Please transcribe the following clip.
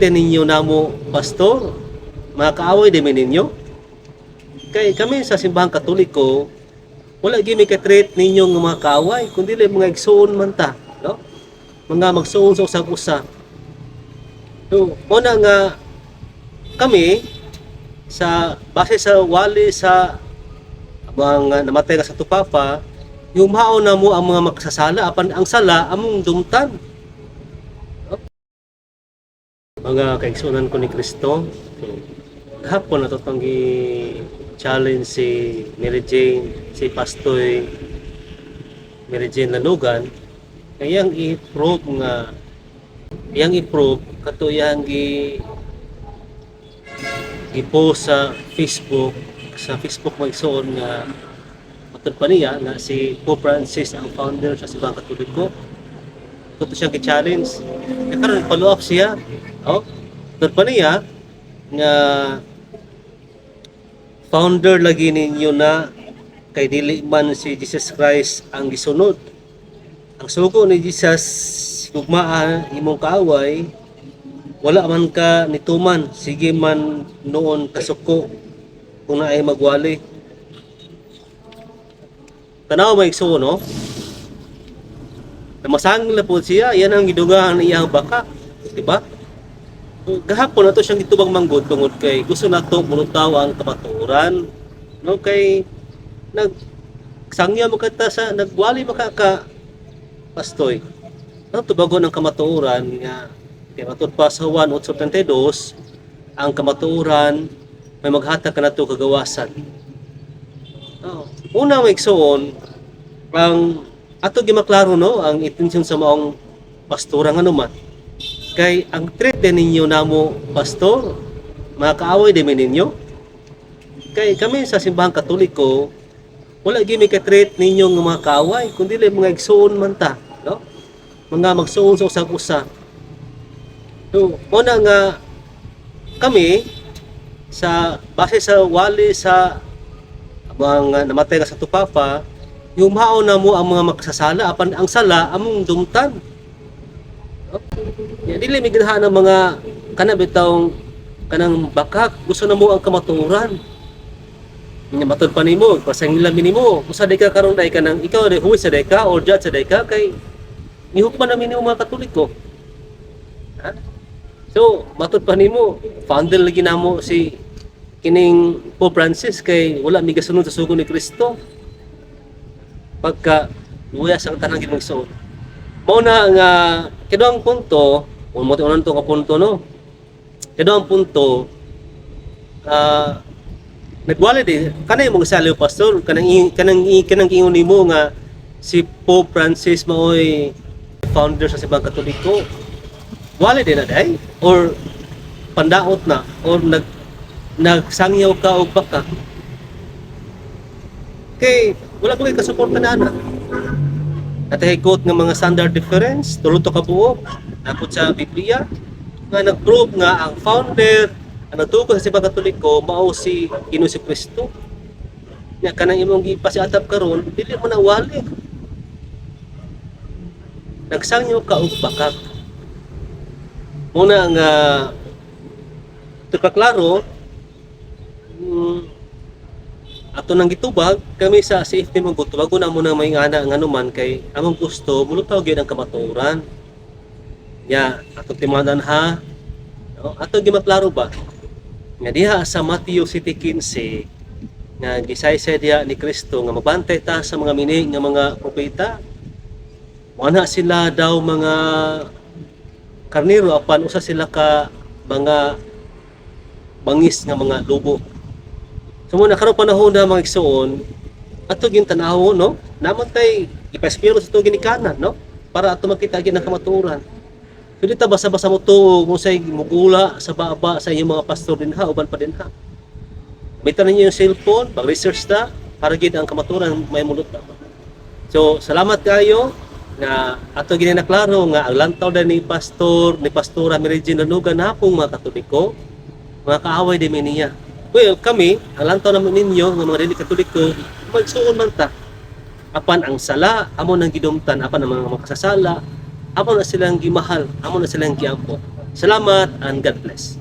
din ninyo namo pastor, mga kaaway din ninyo. Kay kami sa simbahang Katoliko, wala gyud mi ka-treat ninyo nga mga kaaway, kundi mga igsoon man ta, no? Mga magsuon sa usag-usa. So, una nga kami sa base sa wali sa mga namatay nga sa tupapa, yung mao na mo ang mga magsasala apan ang sala among dumtan. Mga kaigsunan ko ni Kristo, so, hapon na itong challenge si Mary Jane, si Pastoy Mary Jane Lanugan, kayang i-prove nga, iyang i-prove, kato iyang i-post sa Facebook magsuon nga matod pa niya nga si Pope Francis ang founder sa Simbahang Katoliko. Ito siyang i-challenge. Karon follow up siya. Oh, matod pa niya nga founder lagi ninyo na kay dili man si Jesus Christ ang gisunod. Ang sugo ni Jesus gugmaan imong kaaway, wala man ka nituman, sige man noon kasuko kung naay magwali. Tanaw may igsuon, no? Namasangil na po siya, yan ang gidugahan iyang baka, di ba? Gahapon na to siyang gitubang manggod tungod kay gusto na to mulutaw ang kamatuoran, no? Kay nagsangya mo kita sa nagwali makaka pastoy. Ang tubagon ng kamatuoran nga kay matud pa sa 1:32 ang kamatuoran may maghatag kanato kagawasan. Oh, una may igsoon ang ato gimaklaro, no, ang intensyon sa maong pastora nga naman. Kay ang treat din ninyo namo pastor, mga kaaway din ninyo. Kay kami sa simbahang Katoliko, wala gyud mi ka-treat ninyo nga mga kaaway, kundi mga igsoon man ta, no? Mga magsuon sa usag-usa. So, una nga kami sa base sa wali sa mga namatay nga sa tupapa, yung mao na mo ang mga magsasala apan ang sala among dumtan. Dili mi ganahan ng mga kanabitawng kanang bakak, gusto na mo ang kamatuoran. Nya matod pa nimo, pasangila minimo, usa day ka karon day ka nang ikaw day huwis sa day ka or judge sa day ka kay nihukman na minimo mga Katoliko. Ha? So, matod pa nimo, founder lagi namo si kining Pope Francis kay wala mi gasunod sa sugo ni Kristo. Pagka luyas ang tanang ginagsuon. Mao na nga kiduang punto, mo unan to ka punto, no. Kiduang punto nagwali di kanay mong saliw pastor kanang ingon nimo nga si Pope Francis maoy founder sa Simbahang Katoliko. Wali din na day or pandaot na or nagsangyaw ka og baka. Kay wala ko kasuporta na ana. Natahikot nga mga standard difference, tulo to ka buok, napod sa Biblia nga nag-prove nga ang founder ang nagtugo sa Simbahang Katoliko mao si Ginoong Kristo. Nya kanang imong gipasiatap karon, dili mo na wali. Nagsangyo ka og bakak. Muna nga tupaklaro ato nang gitubag kami sa safety mo tubago na muna may ngana nga naman kay among gusto mulutaw gyud ang kamatuoran. Ya, ato timanan ha. No? Ato gimaklaro ba? Nga diha sa Mateo 7:15 nga gisaysay diha ni Kristo nga mabantay ta sa mga mini nga mga propeta. Wala sila daw mga karnero apan usa sila ka mga bangis nga mga lobo. So muna karon panahon na mga igsoon ato gyud tanaw, no, namon tay ipaspiro sa tugi ni kanan, no, para ato makita gyud ang kamatuoran. So dito basa-basa mo to kung say mugula sa baba sa inyong mga pastor din ha uban pa din ha. Bitan ninyo yung cellphone, pag-research ta para gyud ang kamatuoran may mulot na. So salamat kayo na ato ginanaklaro nga ang lantaw na ni pastora Mary Jane Lanugan na pong mga Katoliko, mga kaaway din niya. Well, kami, ang lantaw naman ninyo, ng mga dili Katoliko, magsuon man ta. Apan ang sala, amo nang gidumtan, apan ang mga makasasala, amo na silang gimahal, amo na silang giampo. Salamat and God bless.